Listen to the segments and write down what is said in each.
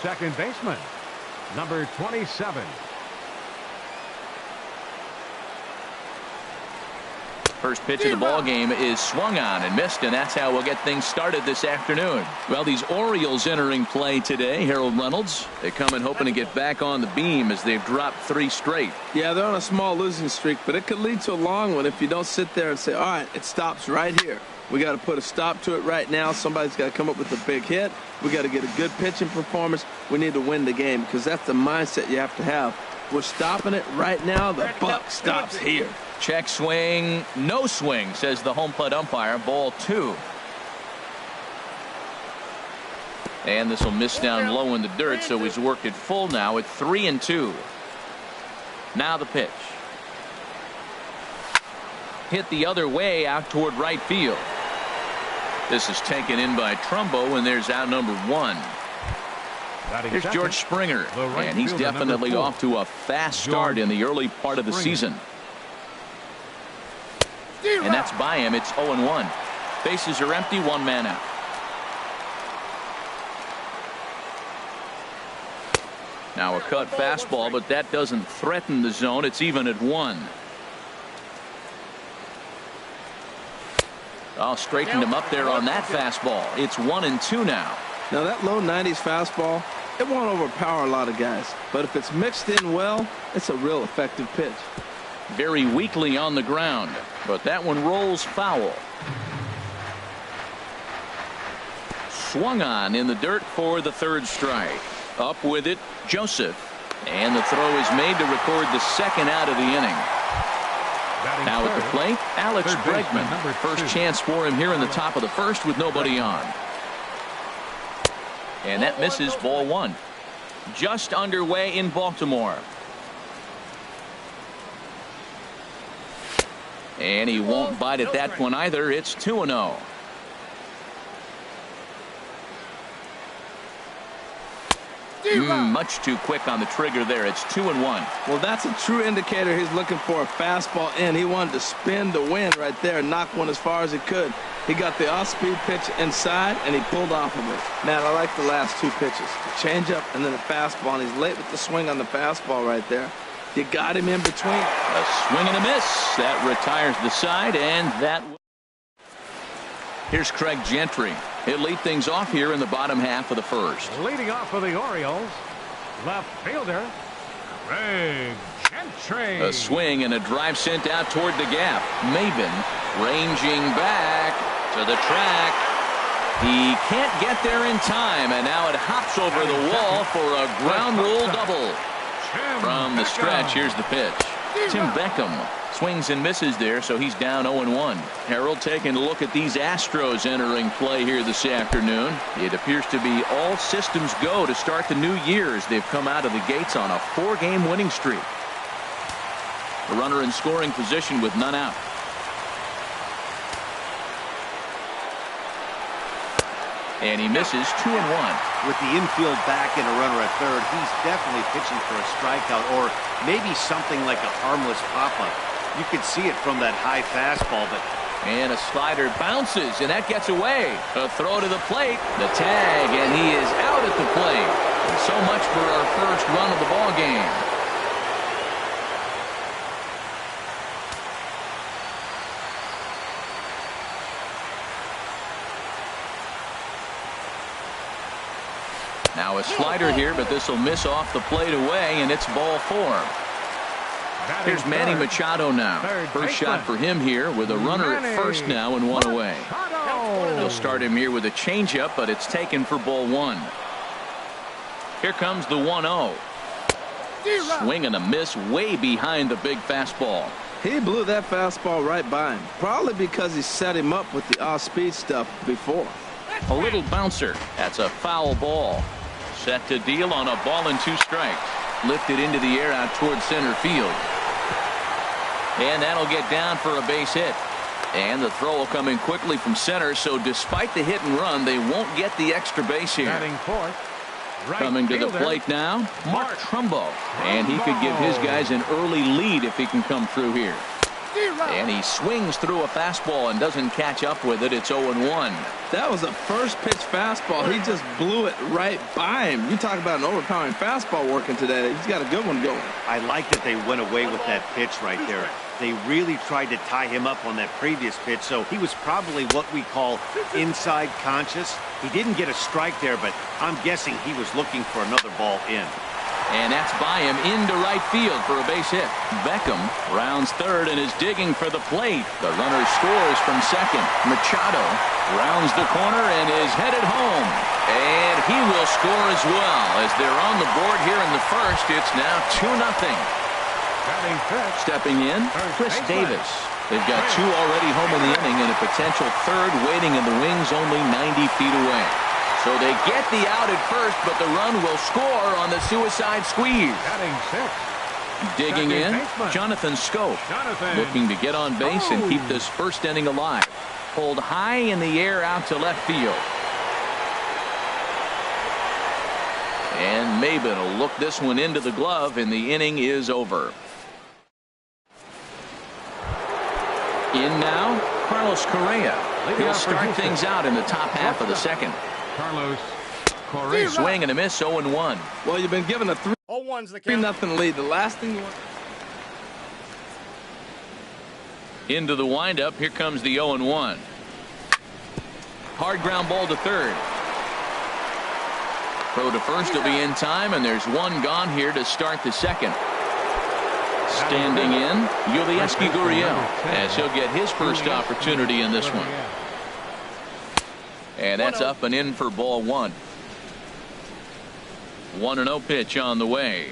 second baseman, number 27. First pitch of the ball game is swung on and missed, and that's how we'll get things started this afternoon. Well, these Orioles entering play today, Harold Reynolds. They come in hoping to get back on the beam as they've dropped 3 straight. Yeah, they're on a small losing streak, but it could lead to a long one if you don't sit there and say, all right, it stops right here. We got to put a stop to it right now. Somebody's got to come up with a big hit. We got to get a good pitching performance. We need to win the game because that's the mindset you have to have. We're stopping it right now. The buck stops here. Check swing, no swing, says the home plate umpire. Ball 2. And this will miss down low in the dirt, so he's worked it full now at 3-2. Now the pitch. Hit the other way out toward right field. This is taken in by Trumbo, and there's out number 1. Here's George Springer, and he's definitely off to a fast start in the early part of the season. And that's by him. It's 0-1. Bases are empty, 1 man out. Now a cut fastball, but that doesn't threaten the zone. It's even at 1. Oh, straightened him up there on that fastball. It's 1-2 now. Now that low 90s fastball, it won't overpower a lot of guys, but if it's mixed in well, it's a real effective pitch. Very weakly on the ground, but that one rolls foul. Swung on in the dirt for the 3rd strike. Up with it, Joseph, and the throw is made to record the 2nd out of the inning. Now at the plate, Alex Bregman. First chance for him here in the top of the 1st with nobody on. And that misses, ball 1. Just underway in Baltimore. And he won't bite at that one either. It's 2-0. Much too quick on the trigger there. It's 2-1. Well, that's a true indicator he's looking for a fastball in. He wanted to spin to win right there and knock one as far as he could. He got the off-speed pitch inside, and he pulled off of it. Man, I like the last 2 pitches. The changeup and then the fastball, and he's late with the swing on the fastball right there. You got him in between. A swing and a miss. That retires the side, and that. Here's Craig Gentry. He'll lead things off here in the bottom half of the 1st. Leading off for the Orioles, left fielder, Craig Gentry. A swing and a drive sent out toward the gap. Maben ranging back to the track. He can't get there in time, and now it hops over the wall for a ground rule double. From the stretch, here's the pitch. Tim Beckham swings and misses there, so he's down 0-1. Harold taking a look at these Astros entering play here this afternoon. It appears to be all systems go to start the new year as they've come out of the gates on a 4-game winning streak. The runner in scoring position with none out. And he misses 2-1. With the infield back and a runner at 3rd, he's definitely pitching for a strikeout or maybe something like a harmless pop-up. You could see it from that high fastball, but. And a slider bounces, and that gets away. A throw to the plate, the tag, and he is out at the plate. And so much for our first run of the ball game. Now a slider here, but this will miss off the plate away, and it's ball 4. Here's Manny Machado now. First shot for him here with a runner at 1st now and 1 away. They'll start him here with a changeup, but it's taken for ball 1. Here comes the 1-0. Swing and a miss way behind the big fastball. He blew that fastball right by him, probably because he set him up with the off-speed stuff before. A little bouncer. That's a foul ball. Set to deal on a ball and 2 strikes. Lifted into the air out towards center field. And that'll get down for a base hit. And the throw will come in quickly from center, so despite the hit and run, they won't get the extra base here. Coming to the plate now, Mark Trumbo. And he could give his guys an early lead if he can come through here. And he swings through a fastball and doesn't catch up with it. It's 0-1. That was a first pitch fastball. He just blew it right by him. You talk about an overpowering fastball working today. He's got a good one going. I like that they went away with that pitch right there. They really tried to tie him up on that previous pitch, so he was probably what we call inside conscious. He didn't get a strike there, but I'm guessing he was looking for another ball in. And that's by him into right field for a base hit. Beckham rounds third and is digging for the plate. The runner scores from second. Machado rounds the corner and is headed home. And he will score as well. As they're on the board here in the first, it's now 2-0. Stepping in, Chris Davis. They've got two already home in the inning and a potential third waiting in the wings only 90 feet away. So they get the out at first, but the run will score on the suicide squeeze. Digging in, Jonathan Scope. Looking to get on base and keep this first inning alive. Pulled high in the air out to left field. And Maben will look this one into the glove, and the inning is over. In now, Carlos Correa. He'll start things out in the top half of the second. Carlos Correa. Swing and a miss, 0-1. Well, you've been given a 3-0 lead. The last thing you want. Into the windup. Here comes the 0-1. Hard ground ball to third. Throw to first will be in time, and there's one gone here to start the second. Standing in, Yulieski Gurriel, as he'll get his first opportunity in this one. And that's up and in for ball one. 1-0 pitch on the way.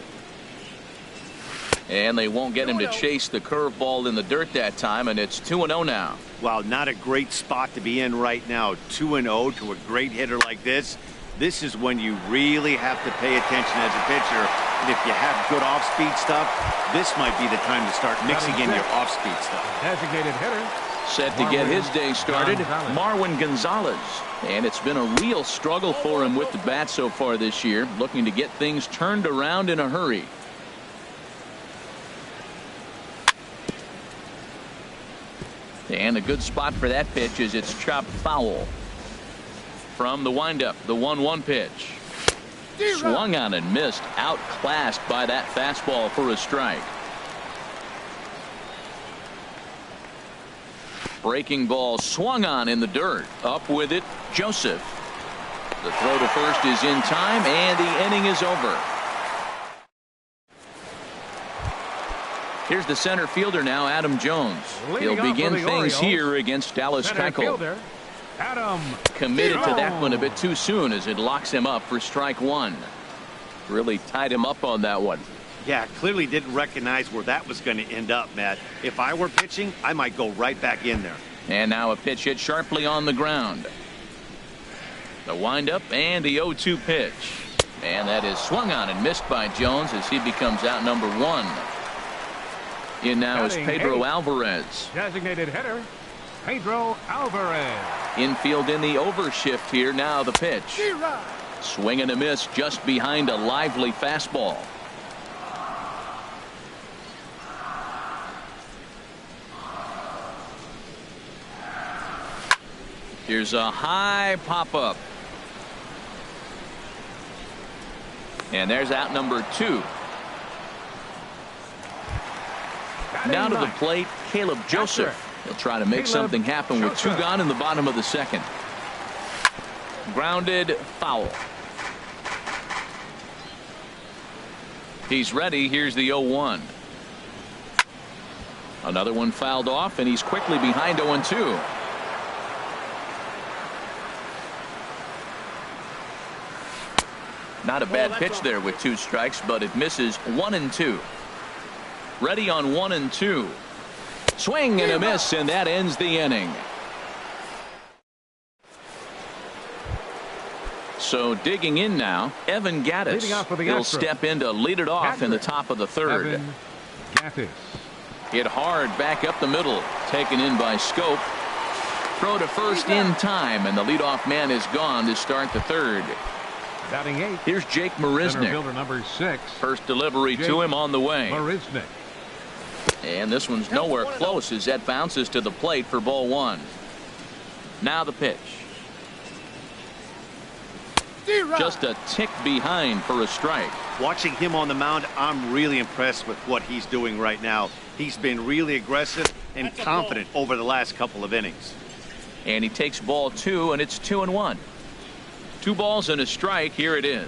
And they won't get him to chase the curveball in the dirt that time, and it's 2-0 now. Wow, not a great spot to be in right now. 2-0 to a great hitter like this. This is when you really have to pay attention as a pitcher. And if you have good off-speed stuff, this might be the time to start mixing in your off-speed stuff. Designated hitter. Set to get his day started, Marwin Gonzalez. And it's been a real struggle for him with the bat so far this year, looking to get things turned around in a hurry. And a good spot for that pitch is it's chopped foul. From the windup, the 1-1 pitch. Swung on and missed, outclassed by that fastball for a strike. Breaking ball swung on in the dirt. Up with it, Joseph. The throw to first is in time, and the inning is over. Here's the center fielder now, Adam Jones. He'll begin things here against Dallas Keuchel. Adam committed to that one a bit too soon as it locks him up for strike one. Really tied him up on that one. Yeah, clearly didn't recognize where that was going to end up, Matt. If I were pitching, I might go right back in there. And now a pitch hit sharply on the ground. The windup and the 0-2 pitch. And that is swung on and missed by Jones as he becomes out number one. In now is Pedro Alvarez. Designated hitter, Pedro Alvarez. Infield in the overshift here. Now the pitch. Swing and a miss just behind a lively fastball. Here's a high pop-up. And there's out number two. Now to the plate, Caleb Joseph. He'll try to make something happen with two gone in the bottom of the second. Grounded, foul. He's ready. Here's the 0-1. Another one fouled off, and he's quickly behind 0-2. Not a bad pitch there with two strikes, but it misses 1-2. Ready on 1-2. Swing and a miss, and that ends the inning. So digging in now, Evan Gattis. He'll step in to lead it off in the top of the third. Evan Gattis. Hit hard back up the middle. Taken in by Scope. Throw to first in time, and the leadoff man is gone to start the third. Batting eighth. Here's Jake Marisnick. Fielder number 6. First delivery to him on the way. Marisnick. And this one's nowhere close as that bounces to the plate for ball one. Now the pitch. Just a tick behind for a strike. Watching him on the mound, I'm really impressed with what he's doing right now. He's been really aggressive and confident over the last couple of innings. And he takes ball two, and it's 2-1. 2 balls and a strike. Here it is.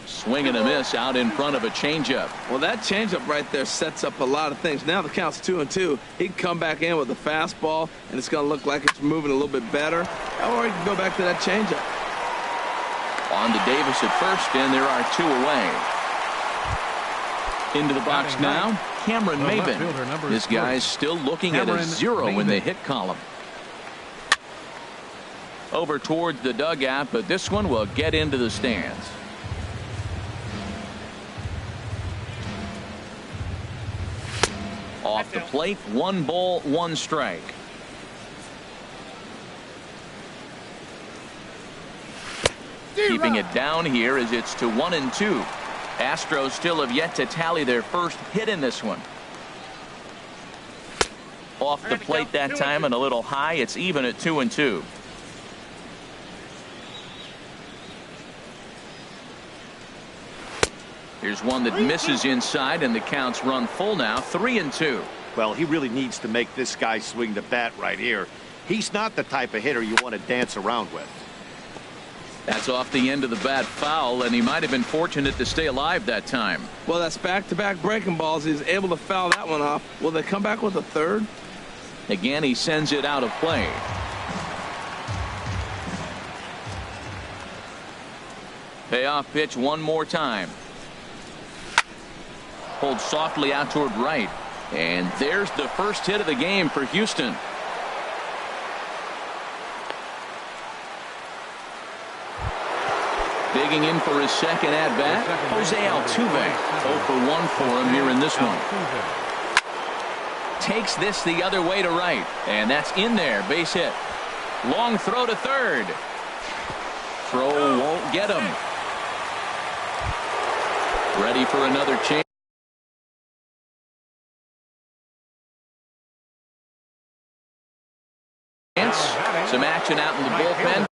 Swing and a miss out in front of a changeup. Well, that changeup right there sets up a lot of things. Now the count's 2-2. He can come back in with a fastball, and it's going to look like it's moving a little bit better. Or he can go back to that changeup. On to Davis at first, and there are 2 away. Into the box now, Cameron Maben. This guy's still looking at a 0 in the hit column. Over towards the dugout, but this one will get into the stands. Off the plate, 1 ball, 1 strike. Keeping it down here as it's to 1-2. Astros still have yet to tally their first hit in this one. Off the plate that time and a little high. It's even at 2-2. Here's one that misses inside, and the count's run full now, 3-2. Well, he really needs to make this guy swing the bat right here. He's not the type of hitter you want to dance around with. That's off the end of the bat foul, and he might have been fortunate to stay alive that time. Well, that's back-to-back breaking balls. He's able to foul that one off. Will they come back with a third? Again, he sends it out of play. Payoff pitch one more time. Pulled softly out toward right. And there's the first hit of the game for Houston. Digging in for his second at-bat, Jose Altuve. 0 for 1 for him here in this one. Takes this the other way to right. And that's in there. Base hit. Long throw to third. Throw won't get him. Ready for another chance. Some action out in the bullpen.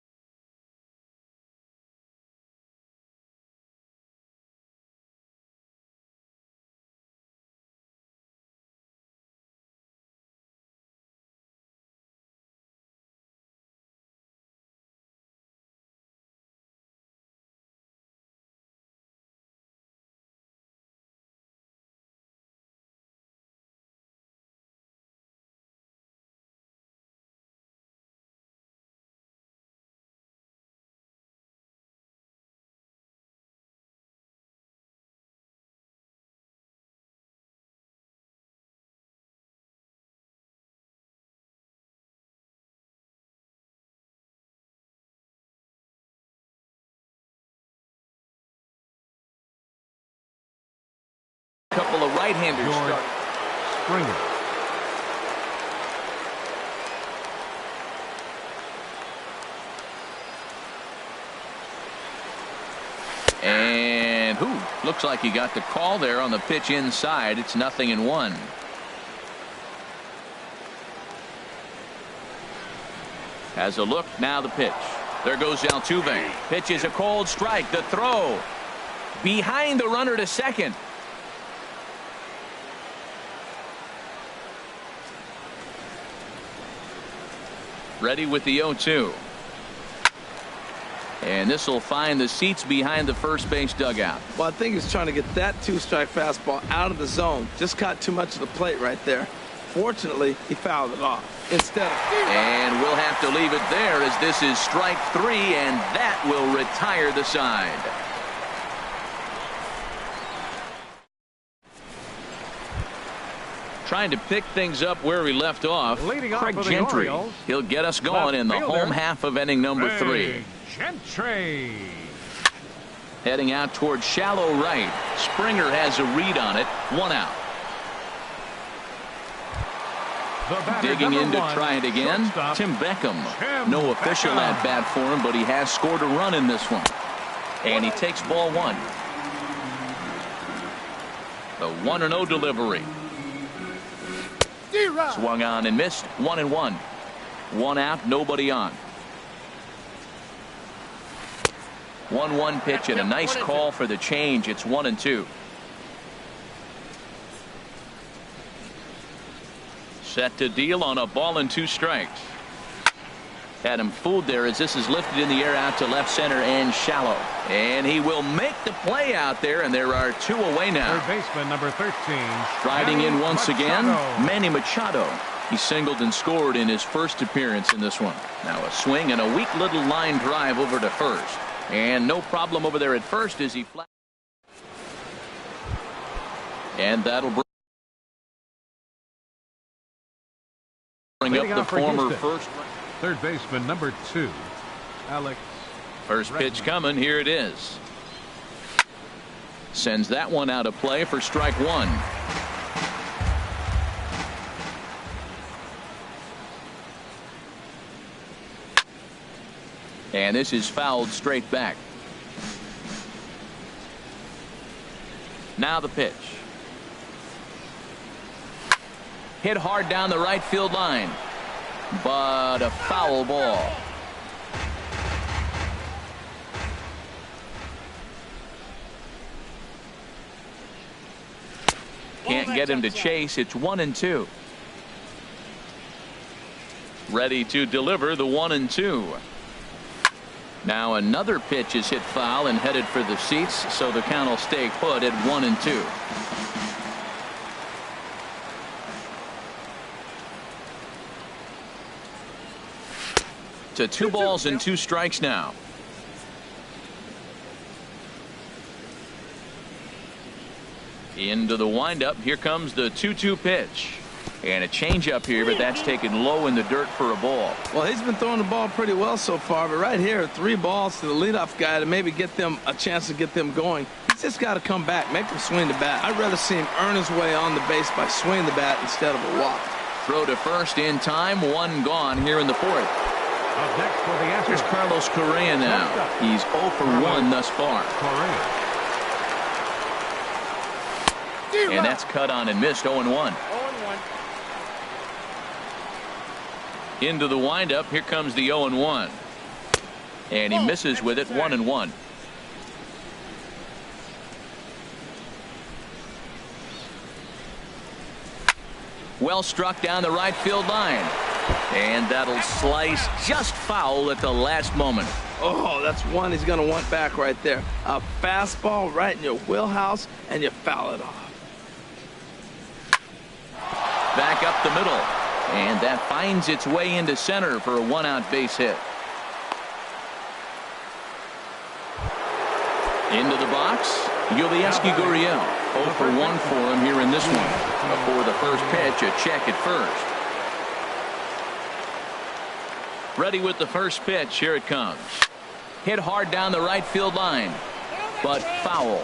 Couple of right-handers start. Springer. And looks like he got the call there on the pitch inside. It's 0-1. Has a look, now the pitch. There goes Altuve. Pitch is a cold strike. The throw behind the runner to second. Ready with the 0-2. And this will find the seats behind the first base dugout. Well, I think he's trying to get that 2-strike fastball out of the zone. Just caught too much of the plate right there. Fortunately, he fouled it off instead of. And we'll have to leave it there as this is strike 3, and that will retire the side. Trying to pick things up where we left off. Craig Gentry. He'll get us going in the home half of inning number 3. Gentry. Heading out towards shallow right. Springer has a read on it. 1 out. Digging in to try it again. Tim Beckham. No official at bat for him, but he has scored a run in this one. And he takes ball 1. The 1-0 delivery. Swung on and missed. 1-1. One out, nobody on. 1-1 pitch and a nice call for the change. It's 1-2. Set to deal on a ball and 2 strikes. Had him fooled there as this is lifted in the air out to left center and shallow. And he will make the play out there, and there are 2 away now. Third baseman number 13. Striding in once again, Manny Machado. He singled and scored in his first appearance in this one. Now a swing and a weak little line drive over to first. And no problem over there at first as he flat. And that'll bring up the former first. Third baseman number 2, Alex. First pitch coming. Here it is. Sends that one out of play for strike 1. And this is fouled straight back. Now the pitch. Hit hard down the right field line, but a foul ball. Can't get him to chase. It's 1-2. Ready to deliver the 1-2. Now another pitch is hit foul and headed for the seats, so the count will stay put at 1-2. To 2 balls and 2 strikes now. Into the windup. Here comes the 2-2 pitch. And a changeup here, but that's taken low in the dirt for a ball. Well, he's been throwing the ball pretty well so far, but right here, 3 balls to the leadoff guy to maybe get them a chance to get them going. He's just got to come back, make him swing the bat. I'd rather see him earn his way on the base by swinging the bat instead of a walk. Throw to first in time. 1 gone here in the 4th. Up next for the Here's Carlos Correa now. He's 0 for 1 thus far. And that's cut on and missed. 0-1. Into the windup. Here comes the 0-1. And he misses with it. 1-1. Well struck down the right field line. And that'll slice just foul at the last moment. Oh, that's one he's going to want back right there. A fastball right in your wheelhouse, and you foul it off. Back up the middle. And that finds its way into center for a 1-out base hit. Into the box, Yulieski Gurriel. 0 for 1 for him here in this one. Before the first pitch, a check at first. Ready with the first pitch. Here it comes. Hit hard down the right field line, but foul.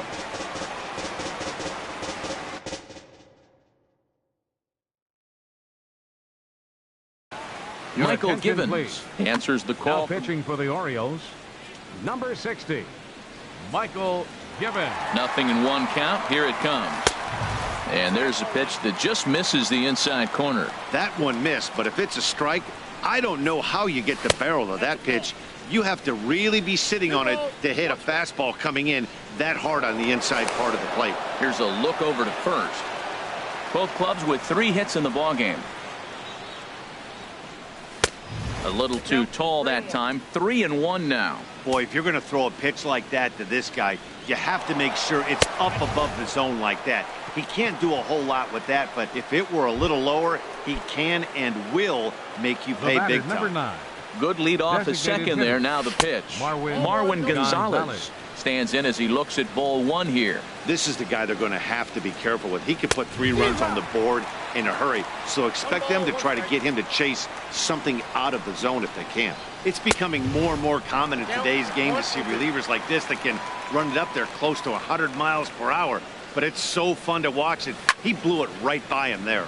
Michael Givens answers the call. Now pitching for the Orioles, number 60, Michael Givens. 0-1 count. Here it comes. And there's a pitch that just misses the inside corner. That one missed, but if it's a strike, I don't know how you get the barrel of that pitch. You have to really be sitting on it to hit a fastball coming in that hard on the inside part of the plate. Here's a look over to first. Both clubs with 3 hits in the ballgame. A little too tall that time. 3-1 now. Boy, if you're going to throw a pitch like that to this guy, you have to make sure it's up above the zone like that. He can't do a whole lot with that, but if it were a little lower, he can and will make you pay big time. Number 9. Good lead off a second there. Now the pitch. Marwin Gonzalez stands in as he looks at ball 1 here. This is the guy they're going to have to be careful with. He could put 3 runs on the board in a hurry, so expect them to try to get him to chase something out of the zone if they can. It's becoming more and more common in today's game to see relievers like this that can run it up there close to 100 miles per hour, but it's so fun to watch it. He blew it right by him there.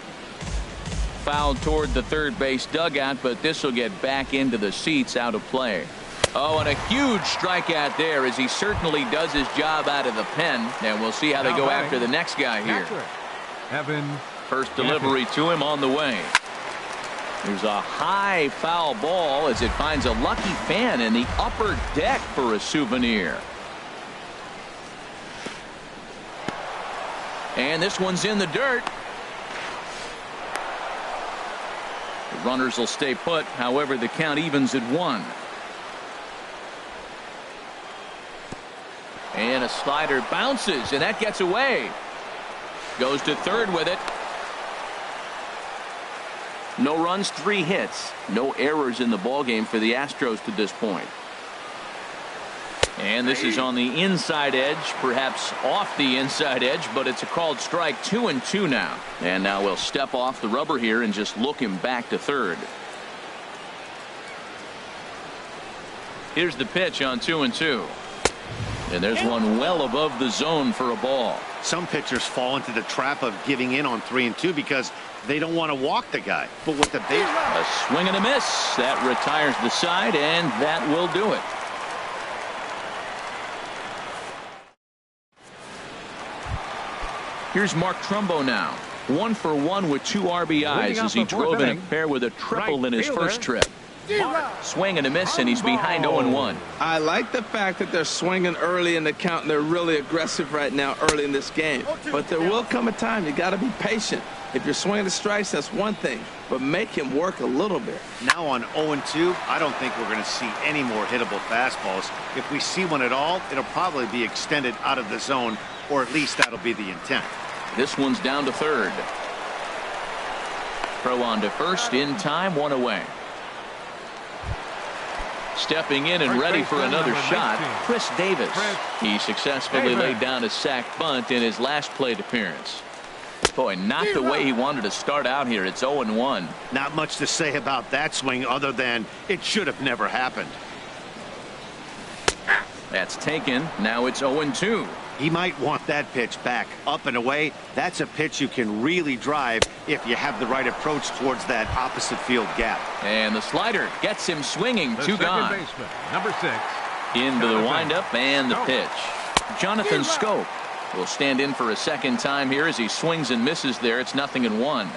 Fouled toward the third base dugout, but this will get back into the seats, out of play. Oh, and a huge strikeout there as he certainly does his job out of the pen, and we'll see how they go after the next guy here. Evan First delivery to him on the way. There's a high foul ball as it finds a lucky fan in the upper deck for a souvenir. And this one's in the dirt. The runners will stay put. However, the count evens at 1. And a slider bounces, and that gets away. Goes to third with it. No runs, 3 hits. No errors in the ballgame for the Astros to this point. And this is on the inside edge, perhaps off the inside edge, but it's a called strike. 2-2 now. And now we'll step off the rubber here and just look him back to third. Here's the pitch on 2-2. And there's one well above the zone for a ball. Some pitchers fall into the trap of giving in on 3-2 because they don't want to walk the guy. But with the base, a swing and a miss. That retires the side, and that will do it. Here's Mark Trumbo now. 1 for 1 with 2 RBIs as he drove in a pair with a triple in his first trip. Swing and a miss, and he's behind 0-1. I like the fact that they're swinging early in the count, and they're really aggressive right now early in this game. But there will come a time you got to be patient. If you're swinging the strikes, that's one thing, but make him work a little bit. Now on 0-2, I don't think we're going to see any more hittable fastballs. If we see one at all, it'll probably be extended out of the zone, or at least that'll be the intent. This one's down to third. Throw on to first in time, 1 away. Stepping in and ready for another shot, Chris Davis. He successfully laid down a sac bunt in his last plate appearance. Boy, not the way he wanted to start out here. It's 0-1. Not much to say about that swing other than it should have never happened. That's taken. Now it's 0-2. He might want that pitch back. Up and away, that's a pitch you can really drive if you have the right approach towards that opposite field gap. And the slider gets him swinging. 2 gone. Baseman, number 6. Into the windup and the pitch. Jonathan Scope will stand in for a second time here as he swings and misses there. It's 0-1.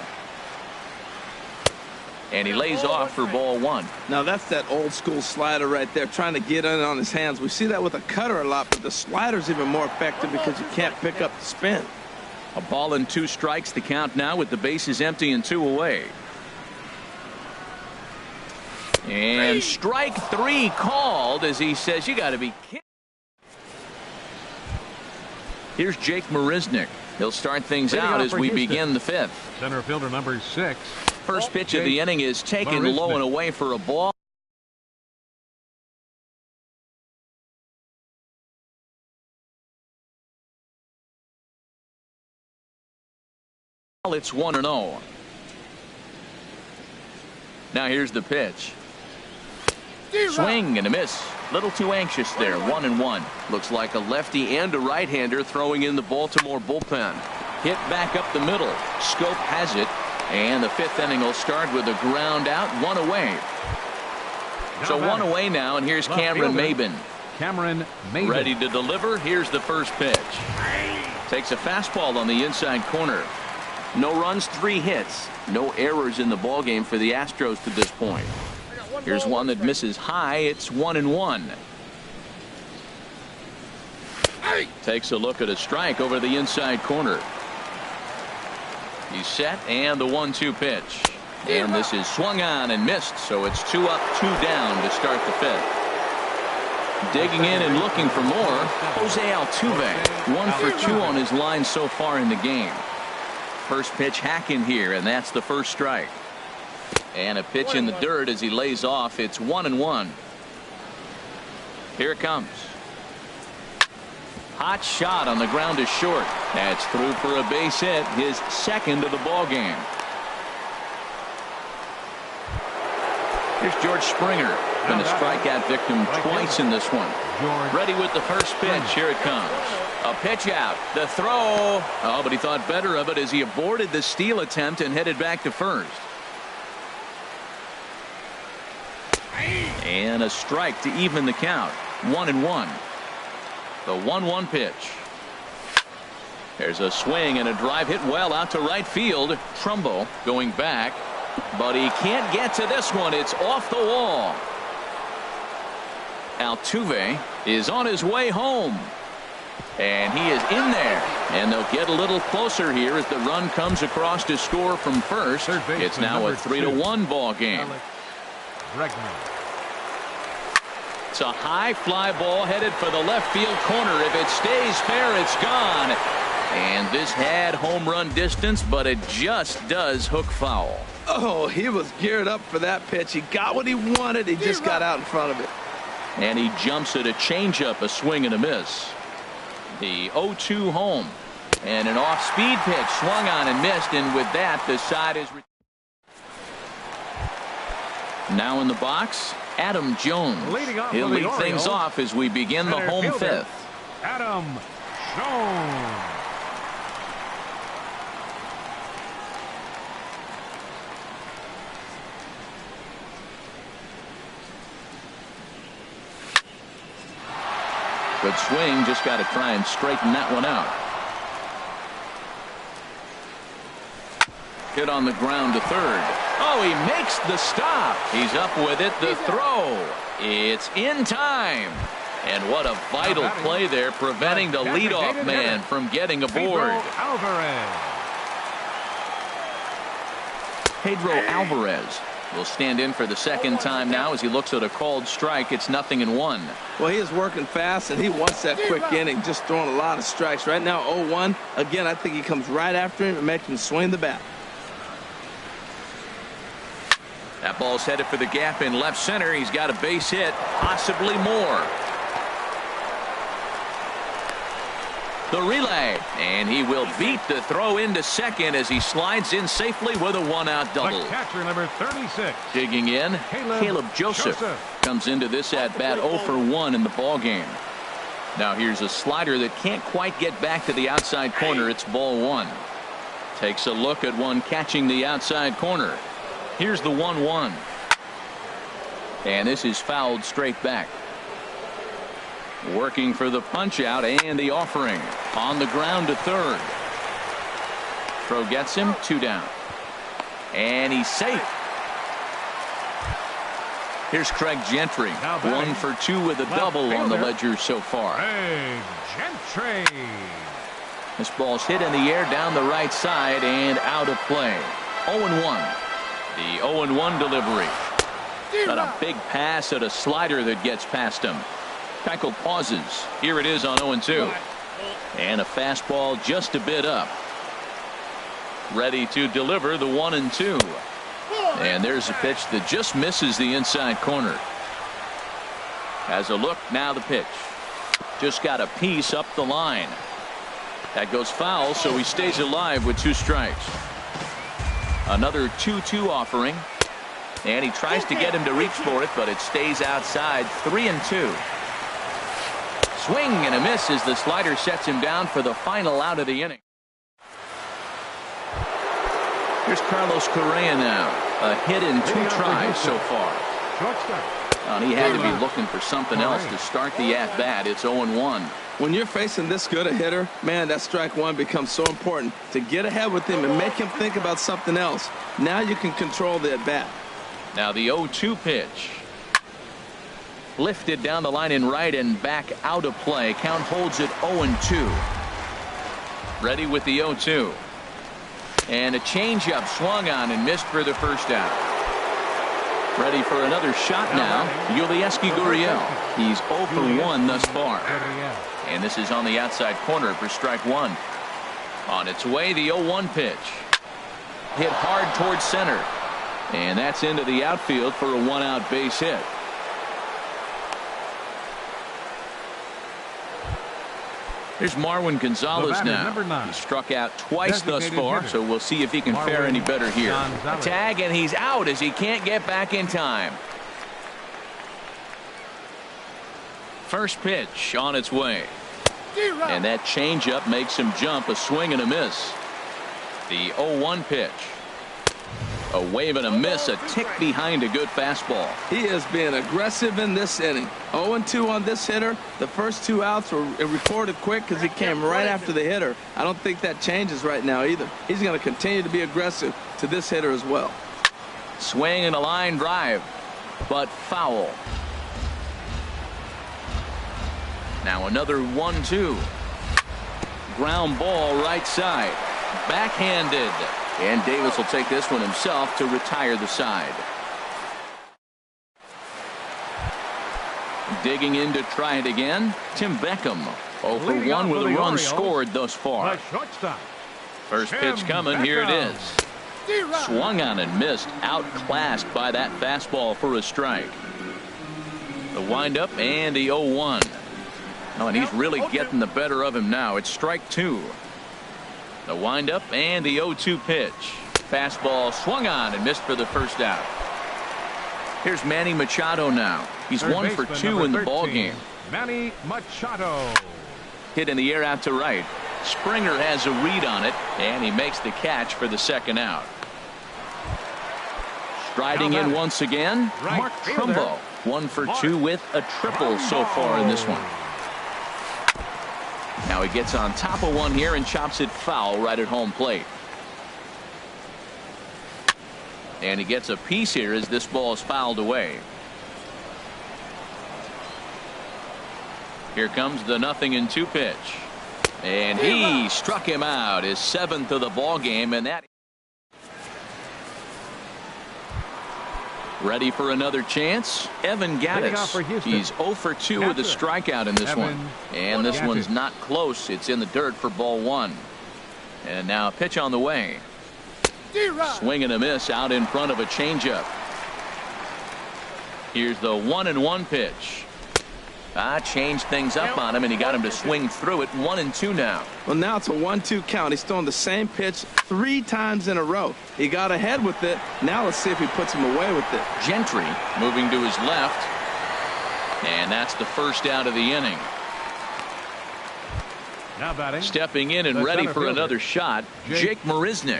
And he lays off for ball 1. Now that's that old school slider right there, trying to get in on his hands. We see that with a cutter a lot, but the slider's even more effective because you can't pick up the spin. A ball and 2 strikes to count now with the bases empty and 2 away. And strike 3 called as he says, you got to be kidding. Here's Jake Marisnick. He'll start things out as we begin the 5th. Center fielder number 6. First pitch of the inning is taken low and away for a ball. It's 1-0. Now here's the pitch. Swing and a miss. Little too anxious there. 1-1. Looks like a lefty and a right-hander throwing in the Baltimore bullpen. Hit back up the middle. Scope has it. And the 5th inning will start with a ground out, 1 away. So 1 away now, and here's Cameron Maybin. Ready to deliver. Here's the first pitch. Takes a fastball on the inside corner. No runs, 3 hits. No errors in the ballgame for the Astros to this point. Here's one that misses high. It's 1-1. Takes a look at a strike over the inside corner. He's set, and the 1-2 pitch. And this is swung on and missed, so it's 2 up, 2 down to start the 5th. Digging in and looking for more, Jose Altuve. 1 for 2 on his line so far in the game. First pitch hacking here, and that's the first strike. And a pitch in the dirt as he lays off. It's 1-1. Here it comes. Hot shot on the ground to short. That's through for a base hit, his 2nd of the ball game. Here's George Springer. Been a strikeout victim twice in this one. Ready with the first pitch. Here it comes. A pitch out. The throw. Oh, but he thought better of it as he aborted the steal attempt and headed back to first. And a strike to even the count. 1-1. The 1-1 pitch. There's a swing and a drive hit well out to right field. Trumbo going back, but he can't get to this one. It's off the wall. Altuve is on his way home, and he is in there, and they'll get a little closer here as the run comes across to score from first. It's now a 3-1 ball game. It's a high fly ball headed for the left field corner. If it stays fair, it's gone. And this had home run distance, but it just does hook foul. Oh, he was geared up for that pitch. He got what he wanted. He just got out in front of it. And he jumps at a changeup, a swing and a miss. The 0-2 home. And an off-speed pitch swung on and missed. And with that, the side is now in the box. Adam Jones. He'll lead things off as we begin the home fifth. Adam Jones. Good swing, just got to try and straighten that one out. Hit on the ground to third. Oh, he makes the stop. He's up with it. The throw. It's in time. And what a vital play there, preventing the leadoff man from getting aboard. Pedro Alvarez will stand in for the second time now as he looks at a called strike. It's 0-1. Well, he is working fast, and he wants that quick inning, just throwing a lot of strikes. Right now, 0-1. Again, I think he comes right after him and makes him swing the bat. That ball's headed for the gap in left center. He's got a base hit, possibly more. The relay, and he will beat the throw into second as he slides in safely with a one-out double. The catcher, number 36. Digging in, Caleb Joseph comes into this at-bat 0 for 1 in the ballgame. Now here's a slider that can't quite get back to the outside corner. It's ball one. Takes a look at one catching the outside corner. Here's the 1-1. And this is fouled straight back. Working for the punch out and the offering on the ground to third. Throw gets him, 2 down. And he's safe. Here's Craig Gentry, 1 for 2 with a double on the ledger so far. Craig Gentry. This ball's hit in the air down the right side and out of play. 0-1. The 0-1 delivery. Got a big pass at a slider that gets past him. Keuchel pauses. Here it is on 0-2. And a fastball just a bit up. Ready to deliver the 1-2. And there's a pitch that just misses the inside corner. Has a look, now the pitch. Just got a piece up the line. That goes foul, so he stays alive with 2 strikes. Another 2-2 offering. And he tries to get him to reach for it, but it stays outside. 3-2. Swing and a miss as the slider sets him down for the final out of the inning. Here's Carlos Correa now. A hit in 2 tries so far. And he had to be looking for something else to start the at-bat. It's 0-1. When you're facing this good a hitter, man, that strike one becomes so important to get ahead with him and make him think about something else. Now you can control the at-bat. Now the 0-2 pitch. Lifted down the line in right and back out of play. Count holds it 0-2. Ready with the 0-2. And a changeup swung on and missed for the first out. Ready for another shot now. Yulieski Gurriel. He's 0 for 1 thus far. And this is on the outside corner for strike one. On its way, the 0-1 pitch. Hit hard towards center. And that's into the outfield for a 1-out base hit. Here's Marwin Gonzalez now. He struck out twice thus far, so we'll see if he can fare any better here. A tag, and he's out as he can't get back in time. First pitch on its way. And that changeup makes him jump, a swing and a miss. The 0-1 pitch. A wave and a miss, a tick behind a good fastball. He is being aggressive in this inning. 0-2 on this hitter. The first 2 outs were recorded quick because he came right after the hitter. I don't think that changes right now either. He's going to continue to be aggressive to this hitter as well. Swing and a line drive, but foul. Now another 1-2. Ground ball right side. Backhanded. And Davis will take this one himself to retire the side. Digging in to try it again, Tim Beckham. 0 for 1 with a run scored thus far. First pitch coming, here it is. Swung on and missed, outclassed by that fastball for a strike. The windup and the 0-1. Oh, and he's really getting the better of him now. It's strike 2. The windup and the 0-2 pitch. Fastball swung on and missed for the first out. Here's Manny Machado now. He's 1 for 2 in the ball game. Manny Machado. Hit in the air out to right. Springer has a read on it, and he makes the catch for the second out. Striding in once again, Mark Trumbo. 1 for 2 with a triple so far in this one. Now he gets on top of one here and chops it foul right at home plate. And he gets a piece here as this ball is fouled away. Here comes the 0-2 pitch. And he struck him out, his 7th of the ball game, and that. Ready for another chance? Evan Gattis. He's 0 for 2 with a strikeout in this one. And this one's not close. It's in the dirt for ball 1. And now a pitch on the way. Swing and a miss out in front of a changeup. Here's the 1-1 pitch. Changed things up on him, and he got him to swing through it. 1-2 now. Well, now it's a 1-2 count. He's throwing the same pitch 3 times in a row. He got ahead with it. Now let's see if he puts him away with it. Gentry moving to his left. And that's the first out of the inning. Now batting. Stepping in and ready for another shot, Jake Marisnick.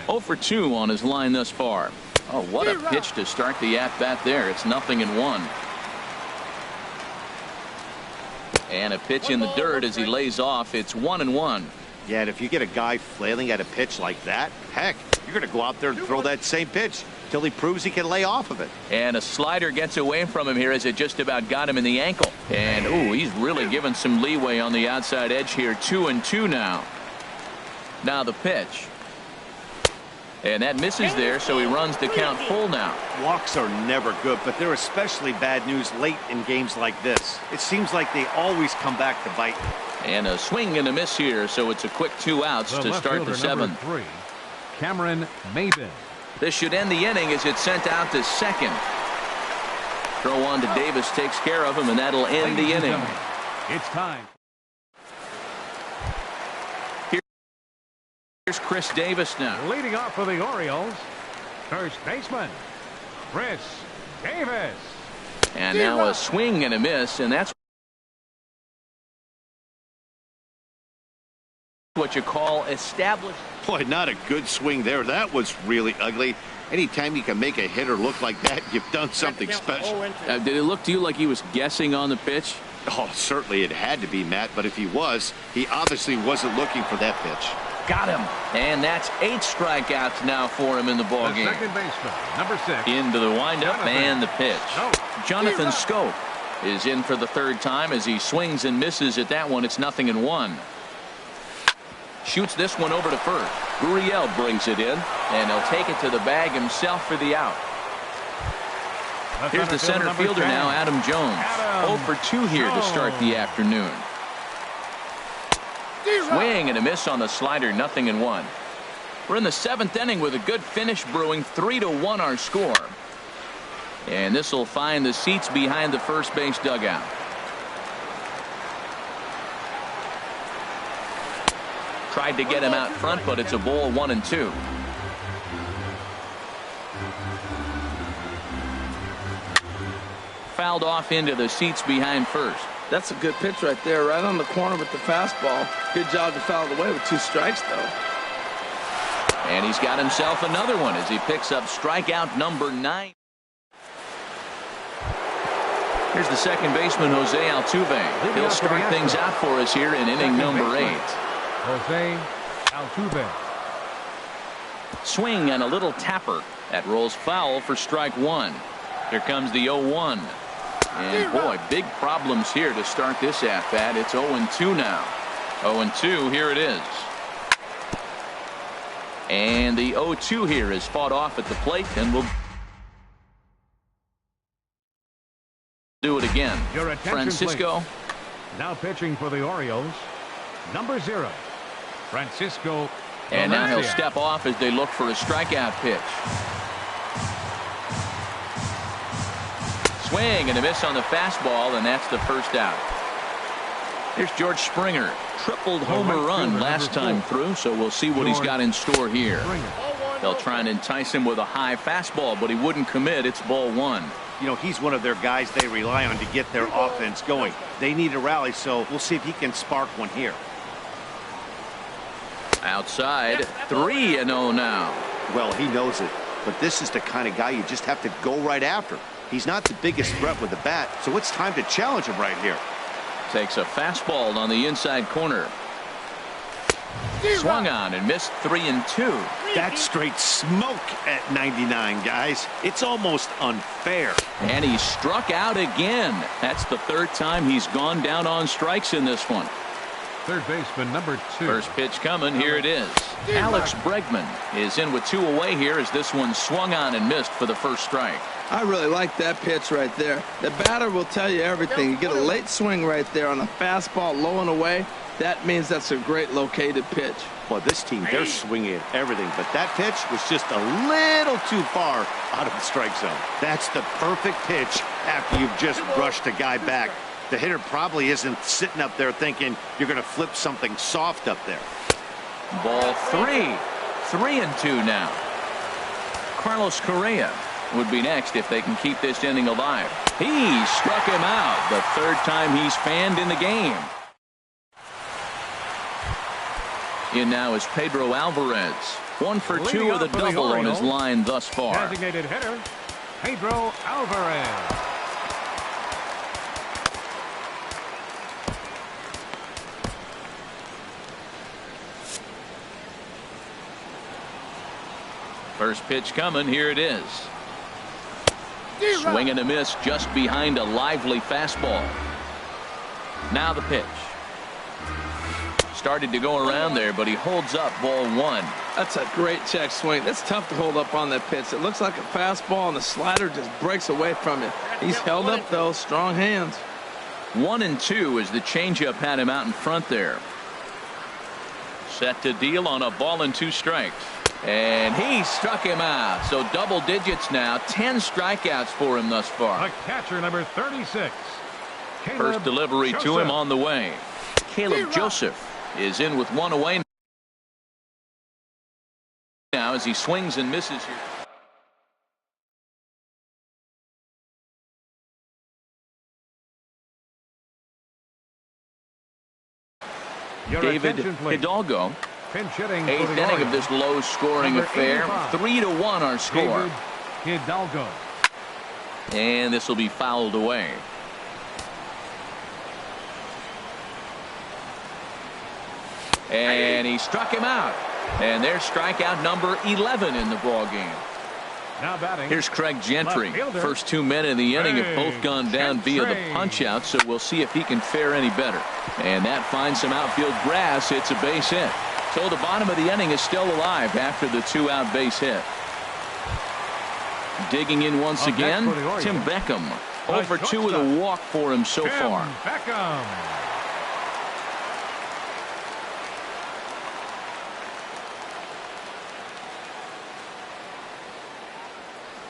0 for 2 on his line thus far. Oh, what a pitch to start the at-bat there. It's 0-1. And a pitch in the dirt as he lays off. It's 1-1. Yeah, and if you get a guy flailing at a pitch like that, heck, you're going to go out there and throw that same pitch till he proves he can lay off of it. And a slider gets away from him here as it just about got him in the ankle. And, ooh, he's really given some leeway on the outside edge here. 2-2 now. Now the pitch. And that misses there, so he runs the count full now. Walks are never good, but they're especially bad news late in games like this. It seems like they always come back to bite. And a swing and a miss here, so it's a quick 2 outs to start the 7th. 3, Cameron Maybin. This should end the inning as it's sent out to second. Throw on to Davis takes care of him, and that'll end the inning. It's time. Here's Chris Davis now. Leading off for the Orioles, first baseman, Chris Davis. And now a swing and a miss, and that's what you call established. Boy, not a good swing there. That was really ugly. Anytime you can make a hitter look like that, you've done something special. Did it look to you like he was guessing on the pitch? Oh, certainly it had to be, Matt, but if he was, he obviously wasn't looking for that pitch. Got him. And that's 8 strikeouts now for him in the ball game. Second baseman, number 6. Into the windup and the pitch. Jonathan Scope is in for the 3rd time as he swings and misses at that one. It's 0-1. Shoots this one over to first. Gurriel brings it in, and he'll take it to the bag himself for the out. Here's the center fielder now, Adam Jones. 0 for 2 here to start the afternoon. Swing and a miss on the slider, 0-1. We're in the 7th inning with a good finish brewing. 3-1 our score. And this will find the seats behind the first base dugout. Tried to get him out front, but it's a ball 1-2. Fouled off into the seats behind first. That's a good pitch right there, right on the corner with the fastball. Good job to foul it away with 2 strikes, though. And he's got himself another one as he picks up strikeout number 9. Here's the second baseman, Jose Altuve. He'll start things out for us here in inning number 8. Jose Altuve. Swing and a little tapper. That rolls foul for strike 1. Here comes the 0-1. And boy, big problems here to start this at-bat. It's 0-2 now. 0-2, here it is. And the 0-2 here is fought off at the plate, and we'll do it again. Your attention, Francisco. please. Now pitching for the Orioles, number 0, Francisco. And now he'll Valencia. step off as they look for a strikeout pitch. Swing and a miss on the fastball, and that's the first out. Here's George Springer. Tripled homer run last time through, so we'll see what he's got in store here. They'll try and entice him with a high fastball, but he wouldn't commit. It's ball 1. You know, he's one of their guys they rely on to get their offense going. They need a rally, so we'll see if he can spark one here. Outside, 3-0 now. Well, he knows it, but this is the kind of guy you just have to go right after. He's not the biggest threat with the bat, so it's time to challenge him right here. Takes a fastball on the inside corner. Swung on and missed 3-2. That's straight smoke at 99, guys. It's almost unfair. And he struck out again. That's the 3rd time he's gone down on strikes in this one. Third baseman, number 2. First pitch coming. Here it is. Alex Bregman is in with 2 away here as this one swung on and missed for the first strike. I really like that pitch right there. The batter will tell you everything. You get a late swing right there on a fastball low and away. That means that's a great located pitch. Well, this team, they're swinging at everything, but that pitch was just a little too far out of the strike zone. That's the perfect pitch after you've just brushed a guy back. The hitter probably isn't sitting up there thinking you're going to flip something soft up there. Ball 3. 3-2 now. Carlos Correa would be next if they can keep this inning alive. He struck him out. The 3rd time he's fanned in the game. In now is Pedro Alvarez. 1 for 2 with a double on his line thus far. Designated hitter, Pedro Alvarez. First pitch coming. Here it is. Swing and a miss just behind a lively fastball. Now the pitch. Started to go around there, but he holds up ball 1. That's a great check swing. That's tough to hold up on that pitch. It looks like a fastball, and the slider just breaks away from it. He's held up, though. Strong hands. 1-2 as the changeup had him out in front there. Set to deal on a ball and 2 strikes. And he struck him out. So double digits now. 10 strikeouts for him thus far. The catcher, number 36. First delivery to him on the way. Caleb Joseph is in with 1 away now as he swings and misses here. David Hidalgo. Pinch hitting 8th inning of this low-scoring Number affair. 85. 3-1 our score. David Hidalgo. And this will be fouled away. And he struck him out. And there's strikeout number 11 in the ball game. Now batting. Here's Craig Gentry. Left fielder. First 2 men in the inning have both gone down via the punch-out, so we'll see if he can fare any better. And that finds some outfield grass. It's a base hit. So the bottom of the inning is still alive after the 2-out base hit. Digging in once again, Tim Beckham. 0 for 2 with a walk for him so far. Beckham.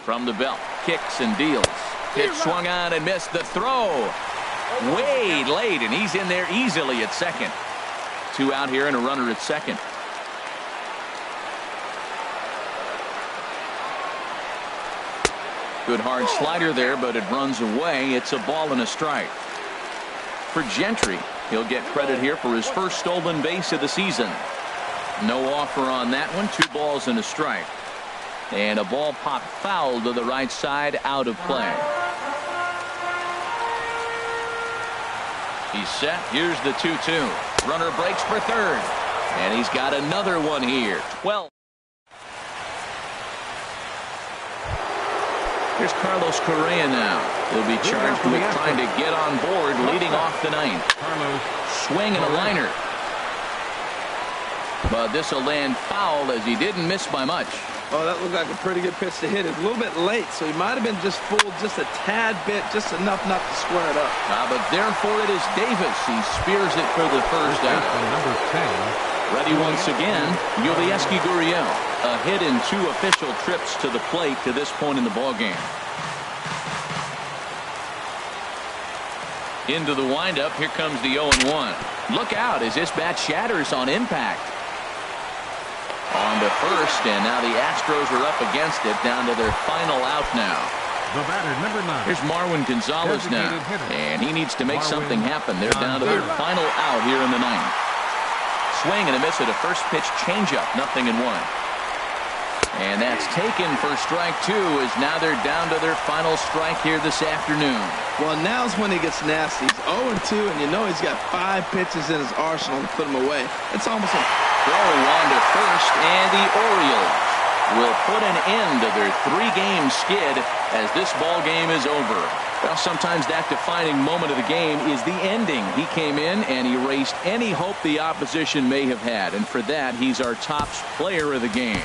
From the belt, kicks and deals. Pitch swung on and missed. The throw way late, and he's in there easily at second. 2 out here and a runner at second. Good hard slider there, but it runs away. It's a ball and a strike. For Gentry, he'll get credit here for his first stolen base of the season. No offer on that one. 2 balls and a strike. And a ball popped foul to the right side, out of play. He's set. Here's the 2-2. Runner breaks for third. And he's got another one here. 12. Here's Carlos Correa now. He'll be charged with trying to get on board, leading off the ninth. Swing and a liner. But this will land foul as he didn't miss by much. Oh, that looked like a pretty good pitch to hit. It a little bit late, so he might have been just fooled just a tad bit, just enough not to square it up. But therefore it is Davis. He spears it for the first out. Number 10. Ready once again, Yulieski Gurriel. A hit in 2 official trips to the plate to this point in the ballgame. Into the windup. Here comes the 0-1. Look out as this bat shatters on impact. On to first, and now the Astros are up against it, down to their final out now. The batter, number 9. Here's Marwin Gonzalez now, and he needs to make something happen. They're down to their final out here in the ninth. Swing and a miss at a first pitch changeup, 0-1. And that's taken for strike 2, as now they're down to their final strike here this afternoon. Well, now's when he gets nasty. He's 0-2, and you know he's got 5 pitches in his arsenal to put him away. It's almost a throw on to first, and the Orioles will put an end to their 3-game skid as this ball game is over. Well, sometimes that defining moment of the game is the ending. He came in and erased any hope the opposition may have had, and for that, he's our top player of the game.